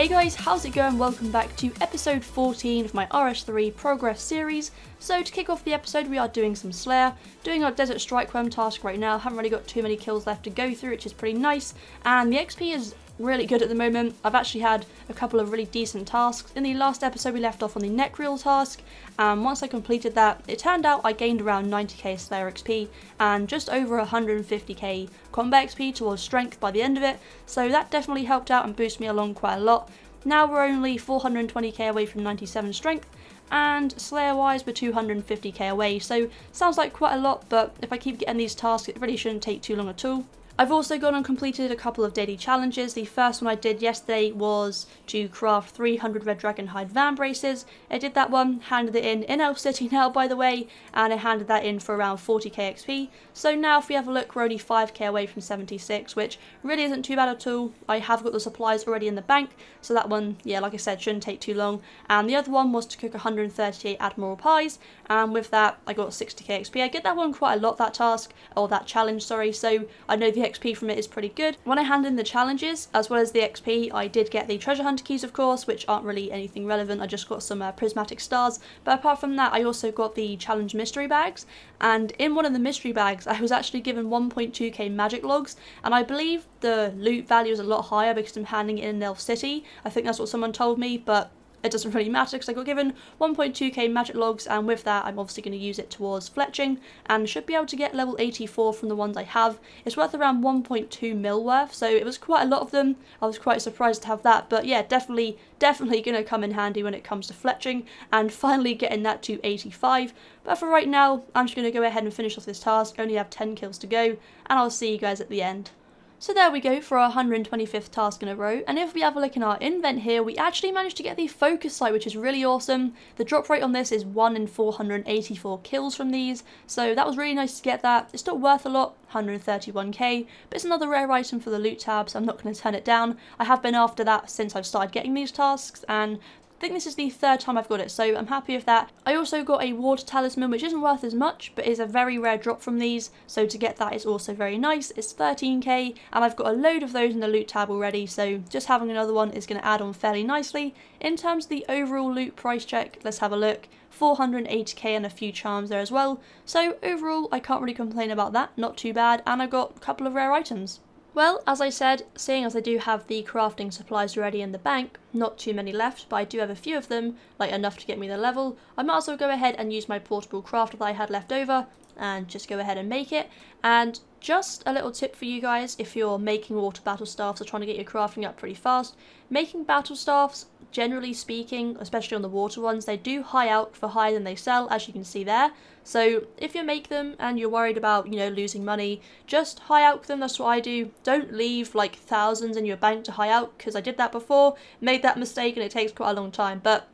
Hey guys, how's it going? Welcome back to episode 14 of my RS3 progress series. So to kick off the episode, we are doing some Slayer, doing our Desert Strikeworm task right now. Haven't really got too many kills left to go through, which is pretty nice, and the XP is really good at the moment. I've actually had a couple of really decent tasks. In the last episode we left off on the neck reel task, and once I completed that, it turned out I gained around 90k Slayer XP and just over 150k combat XP towards strength by the end of it, so that definitely helped out and boosted me along quite a lot. Now we're only 420k away from 97 strength, and Slayer wise we're 250k away, so sounds like quite a lot, but if I keep getting these tasks it really shouldn't take too long at all. I've also gone and completed a couple of daily challenges. The first one I did yesterday was to craft 300 red dragon hide van braces. I did that one, handed it in Elf City now by the way, and I handed that in for around 40k XP. So now if we have a look, we're only 5k away from 76, which really isn't too bad at all. I have got the supplies already in the bank, so that one, yeah, like I said, shouldn't take too long. And the other one was to cook 138 Admiral pies, and with that I got 60k XP. I get that one quite a lot, that task, or that challenge, sorry, so I know the XP from it is pretty good. When I hand in the challenges, as well as the XP, I did get the treasure hunter keys of course, which aren't really anything relevant. I just got some prismatic stars, but apart from that I also got the challenge mystery bags, and in one of the mystery bags I was actually given 1.2k magic logs, and I believe the loot value is a lot higher because I'm handing it in Elf City. I think that's what someone told me, but it doesn't really matter because I got given 1.2k magic logs, and with that I'm obviously going to use it towards fletching and should be able to get level 84 from the ones I have. It's worth around 1.2 mil worth, so it was quite a lot of them. I was quite surprised to have that, but yeah, definitely going to come in handy when it comes to fletching and finally getting that to 85. But for right now I'm just going to go ahead and finish off this task. I only have 10 kills to go, and I'll see you guys at the end. So there we go for our 125th task in a row, and if we have a look in our invent here, we actually managed to get the focus sight, which is really awesome. The drop rate on this is 1 in 484 kills from these, so that was really nice to get that. It's not worth a lot, 131k, but it's another rare item for the loot tab, so I'm not going to turn it down. I have been after that since I've started getting these tasks, and I think this is the third time I've got it, so I'm happy with that. I also got a water talisman, which isn't worth as much, but is a very rare drop from these, so to get that is also very nice. It's 13k, and I've got a load of those in the loot tab already, so just having another one is going to add on fairly nicely. In terms of the overall loot price check, let's have a look. 480k and a few charms there as well, so overall I can't really complain about that, not too bad, and I've got a couple of rare items. Well, as I said, seeing as I do have the crafting supplies already in the bank, not too many left, but I do have a few of them, like enough to get me the level, I might as well go ahead and use my portable crafter that I had left over, and just go ahead and make it. And just a little tip for you guys, if you're making water battle staffs or trying to get your crafting up pretty fast, making battle staffs, generally speaking, especially on the water ones, they do high out for higher than they sell, as you can see there. So if you make them and you're worried about, you know, losing money, just high out them. That's what I do. Don't leave like thousands in your bank to high out, because I did that before, made that mistake, and it takes quite a long time. But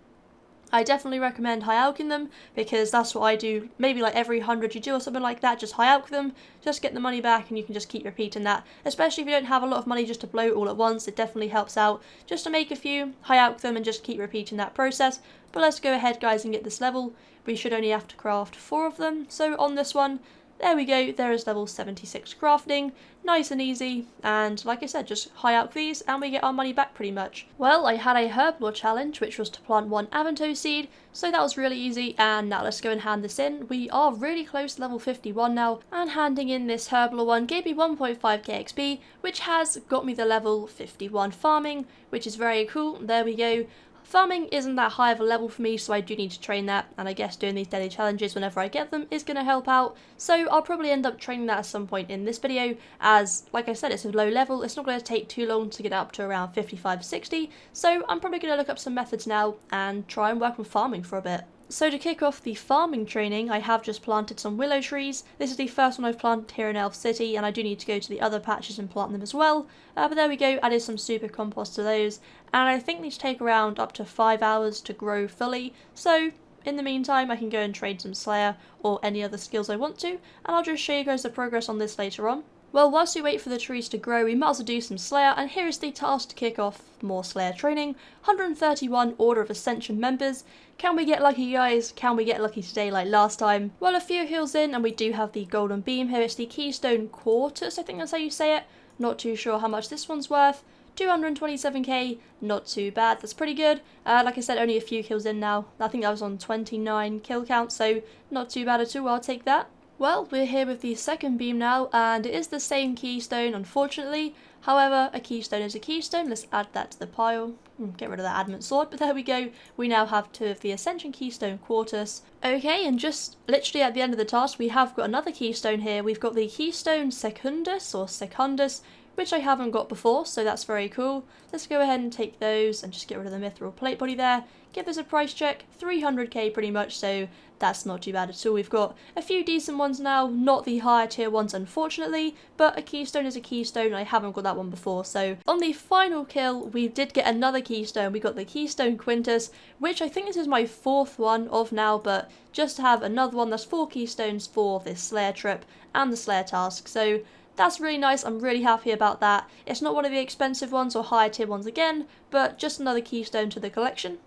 I definitely recommend high alching them, because that's what I do. Maybe like every 100 you do or something like that, just high alch them, just get the money back, and you can just keep repeating that. Especially if you don't have a lot of money just to blow all at once, it definitely helps out just to make a few, high alch them, and just keep repeating that process. But let's go ahead guys and get this level. We should only have to craft 4 of them, so on this one, there we go, there is level 76 crafting, nice and easy, and like I said, just high out these and we get our money back pretty much. Well, I had a herblore challenge, which was to plant 1 Avanto seed, so that was really easy, and now let's go and hand this in. We are really close to level 51 now, and handing in this herblore one gave me 1.5k XP, which has got me the level 51 farming, which is very cool. There we go. Farming isn't that high of a level for me, so I do need to train that, and I guess doing these daily challenges whenever I get them is going to help out, so I'll probably end up training that at some point in this video, as like I said, it's a low level. It's not going to take too long to get up to around 55-60, so I'm probably going to look up some methods now and try and work on farming for a bit. So to kick off the farming training, I have just planted some willow trees. This is the first one I've planted here in Elf City, and I do need to go to the other patches and plant them as well. But there we go, added some super compost to those, and I think these take around up to 5 hours to grow fully. So in the meantime, I can go and trade some Slayer or any other skills I want to, and I'll just show you guys the progress on this later on. Well, whilst we wait for the trees to grow, we might as well do some Slayer, and here is the task to kick off more Slayer training. 131 Order of Ascension members. Can we get lucky, guys? Can we get lucky today like last time? Well, a few heals in, and we do have the golden beam here. It's the Keystone Quartus, I think that's how you say it. Not too sure how much this one's worth. 227k, not too bad, that's pretty good. Like I said, only a few kills in now. I think that was on 29 kill count, so not too bad at all, I'll take that. Well, we're here with the second beam now, and it is the same keystone, unfortunately. However, a keystone is a keystone. Let's add that to the pile. Get rid of that adamant sword, but there we go. We now have 2 of the Ascension Keystone Quartus. Okay, and just literally at the end of the task, we have got another keystone here. We've got the Keystone Secundus, or Secundus, which I haven't got before, so that's very cool. Let's go ahead and take those and just get rid of the mithril plate body there. Give this a price check, 300k pretty much, so that's not too bad at all. We've got a few decent ones now, not the higher tier ones unfortunately, but a keystone is a keystone and I haven't got that one before. So on the final kill, we did get another keystone. We got the Keystone Quintus, which I think this is my 4th one of now, but just to have another one, that's 4 keystones for this Slayer trip and the Slayer task. So that's really nice, I'm really happy about that. It's not one of the expensive ones or higher tier ones again, but just another keystone to the collection.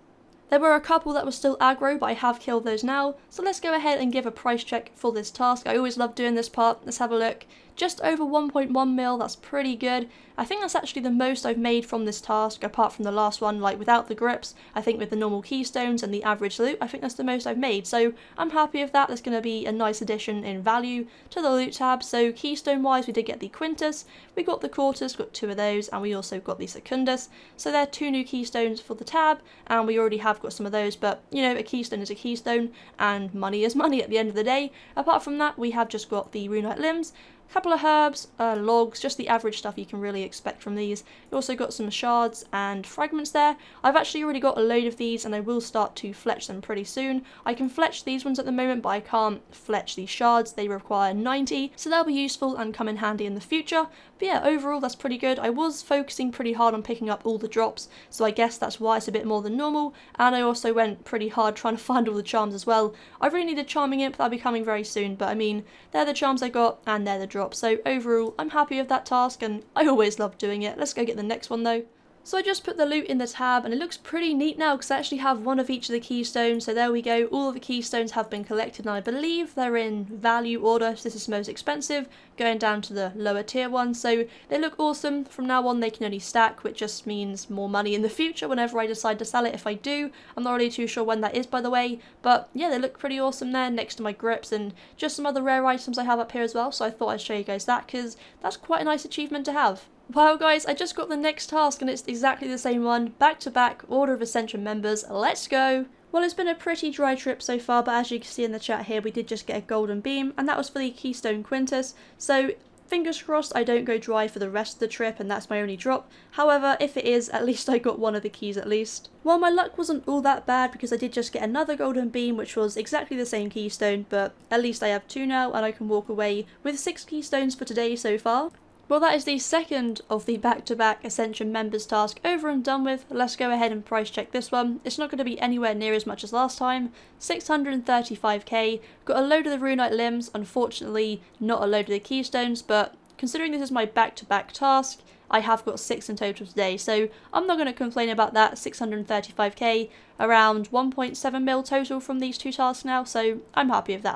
There were a couple that were still aggro, but I have killed those now, so let's go ahead and give a price check for this task. I always love doing this part. Let's have a look. Just over 1.1 mil, that's pretty good. I think that's actually the most I've made from this task, apart from the last one, like without the grips. I think with the normal keystones and the average loot, I think that's the most I've made. So I'm happy with that. That's going to be a nice addition in value to the loot tab. So keystone wise, we did get the Quintus, we got the Quartus, got 2 of those, and we also got the Secundus. So they're 2 new keystones for the tab, and we already have got some of those, but you know, a keystone is a keystone, and money is money at the end of the day. Apart from that, we have just got the runite limbs, a couple of herbs, logs, just the average stuff you can really expect from these. You also got some shards and fragments there. I've actually already got a load of these and I will start to fletch them pretty soon. I can fletch these ones at the moment, but I can't fletch these shards. They require 90, so they'll be useful and come in handy in the future. But yeah, overall that's pretty good. I was focusing pretty hard on picking up all the drops, so I guess that's why it's a bit more than normal, and I also went pretty hard trying to find all the charms as well. I really needed Charming Imp, that'll be coming very soon, but I mean, they're the charms I got and they're the drops, so overall I'm happy with that task and I always love doing it. Let's go get the next one though. So I just put the loot in the tab and it looks pretty neat now because I actually have one of each of the keystones. So there we go, all of the keystones have been collected and I believe they're in value order. So this is most expensive, going down to the lower tier ones. So they look awesome. From now on they can only stack, which just means more money in the future whenever I decide to sell it, if I do. I'm not really too sure when that is, by the way. But yeah, they look pretty awesome there next to my grips and just some other rare items I have up here as well. So I thought I'd show you guys that because that's quite a nice achievement to have. Well guys, I just got the next task and it's exactly the same one, back to back, Order of Ascension members, let's go! Well, it's been a pretty dry trip so far, but as you can see in the chat here, we did just get a golden beam, and that was for the Keystone Quintus, so fingers crossed I don't go dry for the rest of the trip and that's my only drop. However, if it is, at least I got one of the keys at least. Well, my luck wasn't all that bad because I did just get another golden beam, which was exactly the same keystone, but at least I have 2 now and I can walk away with 6 keystones for today so far. Well, that is the second of the back-to-back Ascension members task over and done with. Let's go ahead and price check this one. It's not going to be anywhere near as much as last time. 635k. Got a load of the runite limbs. Unfortunately, not a load of the keystones, but considering this is my back-to-back task, I have got 6 in total today, so I'm not going to complain about that. 635k, around 1.7 mil total from these 2 tasks now, so I'm happy with that.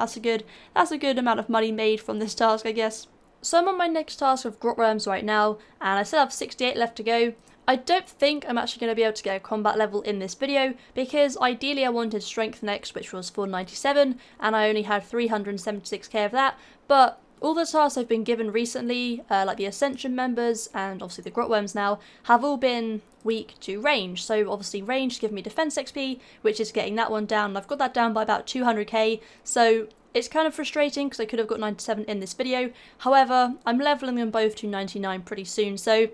That's a good amount of money made from this task, I guess. So I'm on my next task of grot worms right now, and I still have 68 left to go. I don't think I'm actually going to be able to get a combat level in this video, because ideally I wanted strength next, which was 497, and I only had 376k of that, but all the tasks I've been given recently, like the Ascension members and obviously the grot worms now, have all been weak to range. So obviously range is giving me defense XP, which is getting that one down, and I've got that down by about 200k, so it's kind of frustrating because I could have got 97 in this video. However, I'm leveling them both to 99 pretty soon, so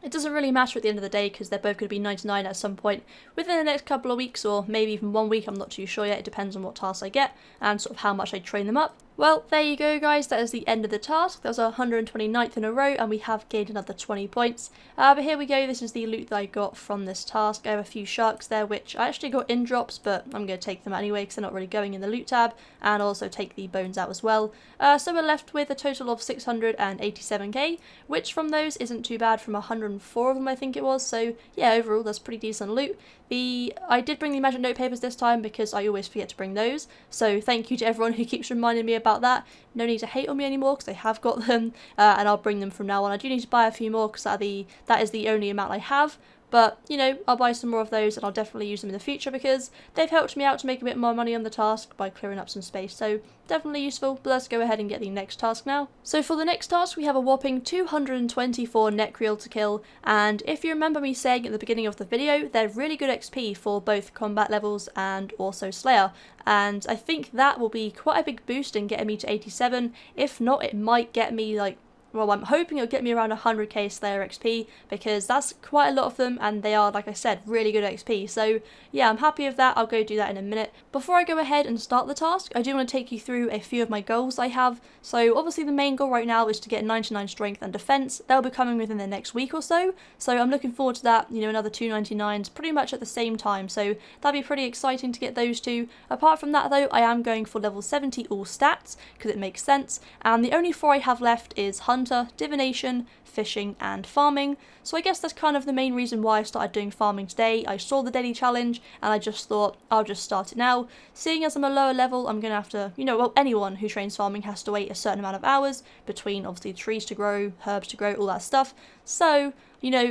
it doesn't really matter at the end of the day because they're both going to be 99 at some point within the next couple of weeks, or maybe even 1 week. I'm not too sure yet. It depends on what tasks I get and sort of how much I train them up. Well, there you go guys, that is the end of the task. That was our 129th in a row and we have gained another 20 points. But here we go, this is the loot that I got from this task. I have a few sharks there which I actually got in drops, but I'm going to take them anyway because they're not really going in the loot tab, and also take the bones out as well. So we're left with a total of 687k, which from those isn't too bad from 104 of them I think it was, so yeah, overall that's pretty decent loot. I did bring the magic note papers this time because I always forget to bring those, so thank you to everyone who keeps reminding me about about that. No need to hate on me anymore because I have got them, and I'll bring them from now on. I do need to buy a few more because that is the only amount I have. But, you know, I'll buy some more of those and I'll definitely use them in the future because they've helped me out to make a bit more money on the task by clearing up some space. So, definitely useful, but let's go ahead and get the next task now. So for the next task, we have a whopping 224 necreal to kill, and if you remember me saying at the beginning of the video, they're really good XP for both combat levels and also Slayer. And I think that will be quite a big boost in getting me to 87. If not, it might get me like, well, I'm hoping it'll get me around 100k Slayer XP because that's quite a lot of them and they are, like I said, really good XP. So yeah, I'm happy with that. I'll go do that in a minute. Before I go ahead and start the task, I do want to take you through a few of my goals I have. So obviously the main goal right now is to get 99 strength and defense. They'll be coming within the next week or so. So I'm looking forward to that, you know, another 299s pretty much at the same time. So that'd be pretty exciting to get those two. Apart from that though, I am going for level 70 all stats because it makes sense. And the only 4 I have left is Hunter, Divination, Fishing and Farming. So I guess that's kind of the main reason why I started doing farming today. I saw the daily challenge and I just thought I'll just start it now. Seeing as I'm a lower level, I'm going to have to, you know, well, anyone who trains farming has to wait a certain amount of hours between obviously trees to grow, herbs to grow, all that stuff. So, you know,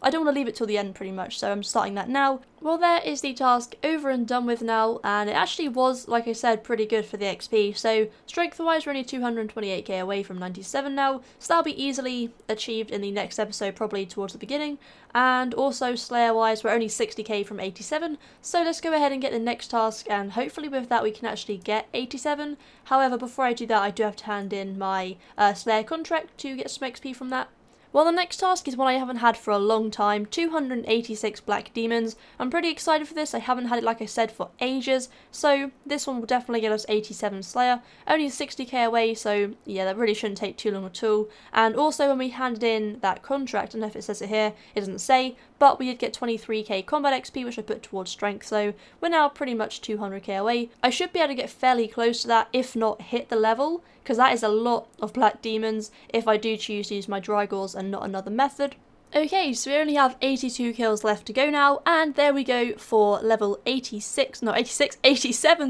I don't want to leave it till the end pretty much, so I'm starting that now. Well, there is the task over and done with now, and it actually was, like I said, pretty good for the XP. So, strength-wise, we're only 228k away from 97 now, so that'll be easily achieved in the next episode, probably towards the beginning. And also, Slayer-wise, we're only 60k from 87, so let's go ahead and get the next task, and hopefully with that we can actually get 87. However, before I do that, I do have to hand in my Slayer contract to get some XP from that. Well, the next task is one I haven't had for a long time, 286 Black Demons. I'm pretty excited for this, I haven't had it like I said for ages, so this one will definitely get us 87 Slayer, only 60k away, so yeah, that really shouldn't take too long at all. And also when we handed in that contract, I don't know if it says it here, it doesn't say, but we did get 23k combat XP which I put towards strength, so we're now pretty much 200k away. I should be able to get fairly close to that, if not hit the level, because that is a lot of Black Demons if I do choose to use my Drygors and not another method. Okay, so we only have 82 kills left to go now, and there we go for level 87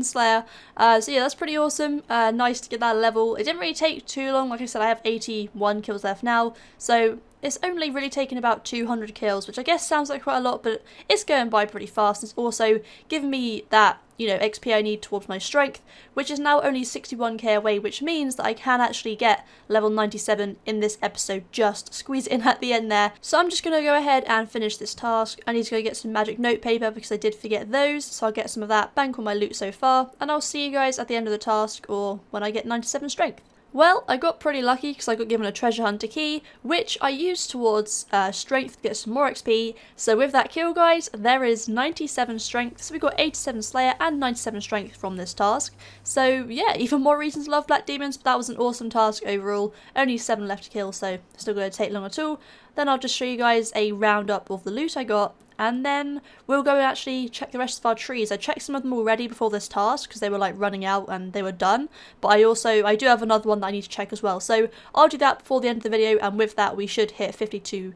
Slayer. So yeah, that's pretty awesome, nice to get that level. It didn't really take too long, like I said, I have 81 kills left now, so it's only really taken about 200 kills, which I guess sounds like quite a lot, but it's going by pretty fast. It's also given me that, you know, XP I need towards my strength, which is now only 61k away, which means that I can actually get level 97 in this episode, just squeeze it in at the end there. So I'm just going to go ahead and finish this task. I need to go get some magic notepaper because I did forget those, so I'll get some of that, bank on my loot so far, and I'll see you guys at the end of the task or when I get 97 strength. Well, I got pretty lucky because I got given a treasure hunter key, which I used towards strength to get some more XP. So with that kill, guys, there is 97 strength. So we got 87 Slayer and 97 strength from this task. So yeah, even more reasons to love Black Demons, but that was an awesome task overall. Only 7 left to kill, so still going to take long at all. Then I'll just show you guys a roundup of the loot I got. And then we'll go and actually check the rest of our trees. I checked some of them already before this task because they were like running out and they were done. But I do have another one that I need to check as well. So I'll do that before the end of the video, and with that we should hit 52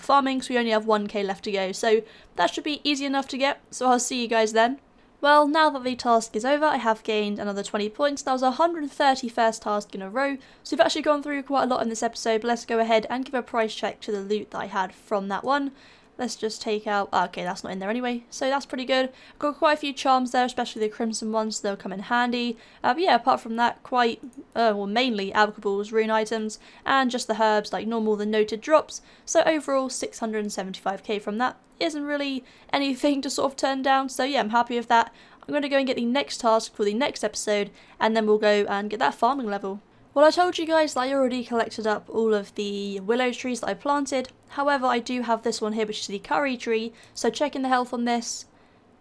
farming. So we only have 1k left to go. So that should be easy enough to get. So I'll see you guys then. Well, now that the task is over, I have gained another 20 points. That was our 131st task in a row. So we've actually gone through quite a lot in this episode. But let's go ahead and give a price check to the loot that I had from that one. Let's just take out, okay, that's not in there anyway, so that's pretty good. I've got quite a few charms there, especially the crimson ones, so they'll come in handy. But yeah, apart from that, mainly alchemies, rune items, and just the herbs, like normal the noted drops. So overall, 675k from that. Isn't really anything to sort of turn down, so yeah, I'm happy with that. I'm going to go and get the next task for the next episode, and then we'll go and get that farming level. Well, I told you guys that I already collected up all of the willow trees that I planted. However, I do have this one here, which is the curry tree. So checking the health on this.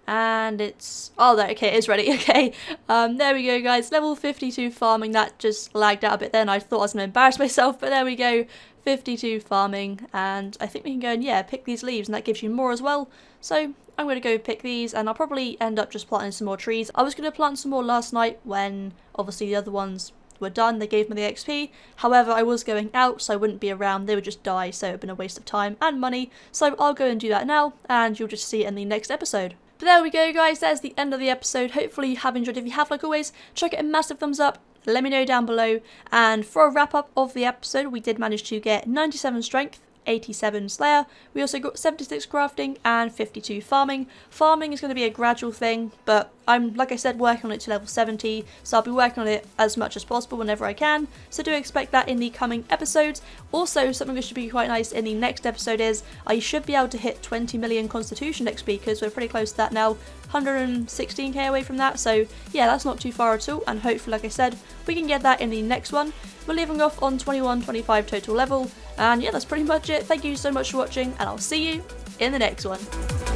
And it's... oh, there, okay, it is ready, okay. There we go, guys. Level 52 farming. That just lagged out a bit then. I thought I was going to embarrass myself, but there we go. 52 farming. And I think we can go and, yeah, pick these leaves. And that gives you more as well. So I'm going to go pick these. And I'll probably end up just planting some more trees. I was going to plant some more last night when, obviously, the other ones were done. They gave me the XP. However, I was going out, so I wouldn't be around. They would just die, so it would have been a waste of time and money. So I'll go and do that now, and you'll just see it in the next episode. But there we go, guys. There's the end of the episode. Hopefully you have enjoyed. If you have, like always, chuck it a massive thumbs up. let me know down below. And for a wrap up of the episode, we did manage to get 97 strength, 87 Slayer, we also got 76 crafting and 52 farming. Farming is going to be a gradual thing, but I'm, like I said, working on it to level 70, so I'll be working on it as much as possible whenever I can, so do expect that in the coming episodes. Also, something that should be quite nice in the next episode is I should be able to hit 20 million constitution next week, because we're pretty close to that now, 116k away from that, so yeah, that's not too far at all, and hopefully, like I said, we can get that in the next one. We're leaving off on 21-25 total level, and yeah, that's pretty much it. Thank you so much for watching, and I'll see you in the next one.